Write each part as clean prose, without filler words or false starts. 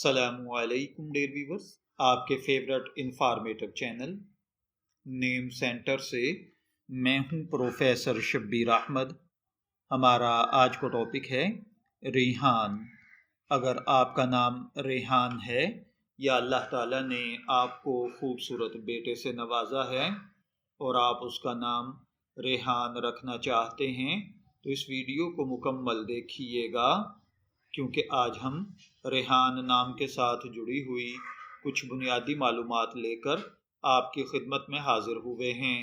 السلام علیکم dear viewers, آپ کے فیورٹ انفارمیٹو چینل نیم سینٹر سے میں ہوں پروفیسر شبیر احمد۔ ہمارا آج کا ٹاپک ہے ریحان۔ اگر آپ کا نام ریحان ہے یا اللہ تعالیٰ نے آپ کو خوبصورت بیٹے سے نوازا ہے اور آپ اس کا نام ریحان رکھنا چاہتے ہیں تو اس ویڈیو کو مکمل دیکھیے گا، کیونکہ آج ہم ریحان نام کے ساتھ جڑی ہوئی کچھ بنیادی معلومات لے کر آپ کی خدمت میں حاضر ہوئے ہیں۔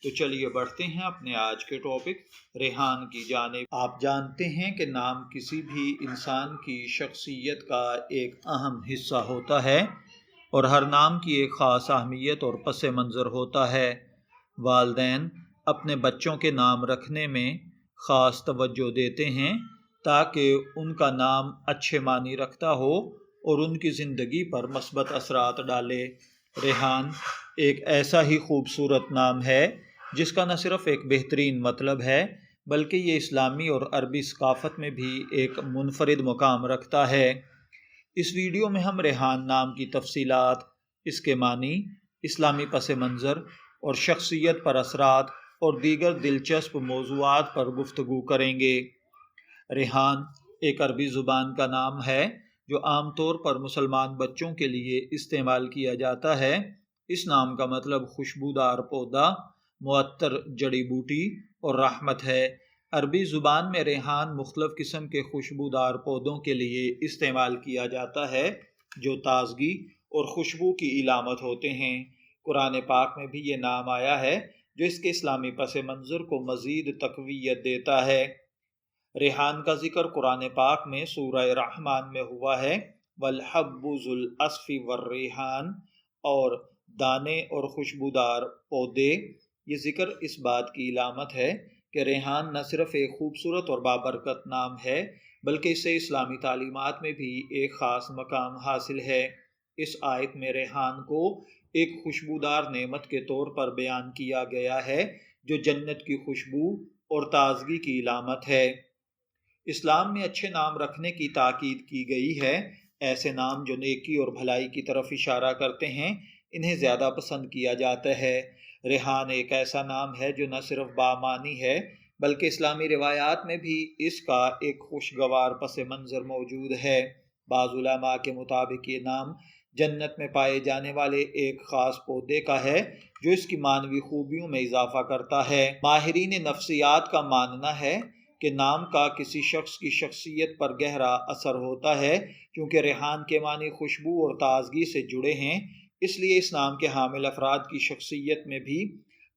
تو چلیے بڑھتے ہیں اپنے آج کے ٹاپک ریحان کی جانب۔ آپ جانتے ہیں کہ نام کسی بھی انسان کی شخصیت کا ایک اہم حصہ ہوتا ہے اور ہر نام کی ایک خاص اہمیت اور پس منظر ہوتا ہے۔ والدین اپنے بچوں کے نام رکھنے میں خاص توجہ دیتے ہیں تاکہ ان کا نام اچھے معنی رکھتا ہو اور ان کی زندگی پر مثبت اثرات ڈالے۔ ریحان ایک ایسا ہی خوبصورت نام ہے جس کا نہ صرف ایک بہترین مطلب ہے بلکہ یہ اسلامی اور عربی ثقافت میں بھی ایک منفرد مقام رکھتا ہے۔ اس ویڈیو میں ہم ریحان نام کی تفصیلات، اس کے معنی، اسلامی پس منظر اور شخصیت پر اثرات اور دیگر دلچسپ موضوعات پر گفتگو کریں گے۔ ریحان ایک عربی زبان کا نام ہے جو عام طور پر مسلمان بچوں کے لیے استعمال کیا جاتا ہے۔ اس نام کا مطلب خوشبودار پودا، معطر جڑی بوٹی اور رحمت ہے۔ عربی زبان میں ریحان مختلف قسم کے خوشبودار پودوں کے لیے استعمال کیا جاتا ہے جو تازگی اور خوشبو کی علامت ہوتے ہیں۔ قرآن پاک میں بھی یہ نام آیا ہے جو اس کے اسلامی پس منظر کو مزید تقویت دیتا ہے۔ ریحان کا ذکر قرآن پاک میں سورہ رحمان میں ہوا ہے، وَالْحَبُّ ذُو الْعَصْفِ وَالرَّيْحَانُ، اور دانے اور خوشبودار پودے۔ یہ ذکر اس بات کی علامت ہے کہ ریحان نہ صرف ایک خوبصورت اور بابرکت نام ہے بلکہ اسے اسلامی تعلیمات میں بھی ایک خاص مقام حاصل ہے۔ اس آیت میں ریحان کو ایک خوشبودار نعمت کے طور پر بیان کیا گیا ہے جو جنت کی خوشبو اور تازگی کی علامت ہے۔ اسلام میں اچھے نام رکھنے کی تاکید کی گئی ہے۔ ایسے نام جو نیکی اور بھلائی کی طرف اشارہ کرتے ہیں انہیں زیادہ پسند کیا جاتا ہے۔ ریحان ایک ایسا نام ہے جو نہ صرف بامعنی ہے بلکہ اسلامی روایات میں بھی اس کا ایک خوشگوار پس منظر موجود ہے۔ بعض علماء کے مطابق یہ نام جنت میں پائے جانے والے ایک خاص پودے کا ہے جو اس کی معنوی خوبیوں میں اضافہ کرتا ہے۔ ماہرین نفسیات کا ماننا ہے کہ نام کا کسی شخص کی شخصیت پر گہرا اثر ہوتا ہے، کیونکہ ریحان کے معنی خوشبو اور تازگی سے جڑے ہیں۔ اس لیے اس نام کے حامل افراد کی شخصیت میں بھی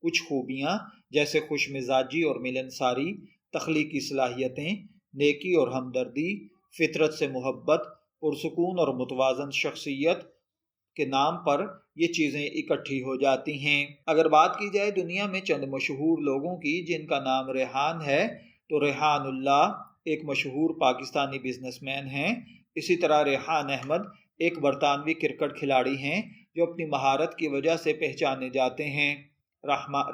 کچھ خوبیاں جیسے خوش مزاجی اور ملنساری، تخلیقی صلاحیتیں، نیکی اور ہمدردی، فطرت سے محبت، پرسکون اور متوازن شخصیت کے نام پر یہ چیزیں اکٹھی ہو جاتی ہیں۔ اگر بات کی جائے دنیا میں چند مشہور لوگوں کی جن کا نام ریحان ہے تو ریحان اللہ ایک مشہور پاکستانی بزنس مین ہیں۔ اسی طرح ریحان احمد ایک برطانوی کرکٹ کھلاڑی ہیں جو اپنی مہارت کی وجہ سے پہچانے جاتے ہیں۔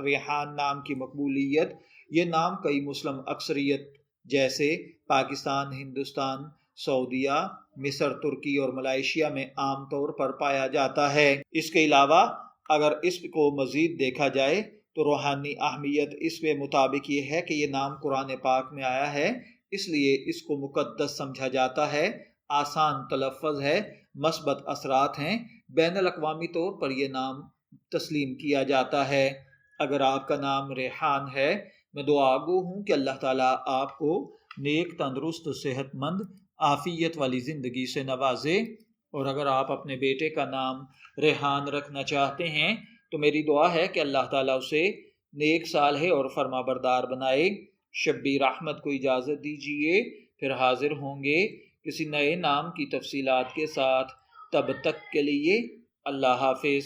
ریحان نام کی مقبولیت، یہ نام کئی مسلم اکثریت جیسے پاکستان، ہندوستان، سعودیہ، مصر، ترکی اور ملائیشیا میں عام طور پر پایا جاتا ہے۔ اس کے علاوہ اگر اس کو مزید دیکھا جائے تو روحانی اہمیت اس کے مطابق یہ ہے کہ یہ نام قرآن پاک میں آیا ہے، اس لیے اس کو مقدس سمجھا جاتا ہے، آسان تلفظ ہے، مثبت اثرات ہیں، بین الاقوامی طور پر یہ نام تسلیم کیا جاتا ہے۔ اگر آپ کا نام ریحان ہے، میں دعا گو ہوں کہ اللہ تعالیٰ آپ کو نیک، تندرست، صحت مند، عافیت والی زندگی سے نوازے، اور اگر آپ اپنے بیٹے کا نام ریحان رکھنا چاہتے ہیں تو میری دعا ہے کہ اللہ تعالیٰ اسے نیک، صالح اور فرما بردار بنائے۔ شبیر احمد کو اجازت دیجیے، پھر حاضر ہوں گے کسی نئے نام کی تفصیلات کے ساتھ۔ تب تک کے لیے اللہ حافظ۔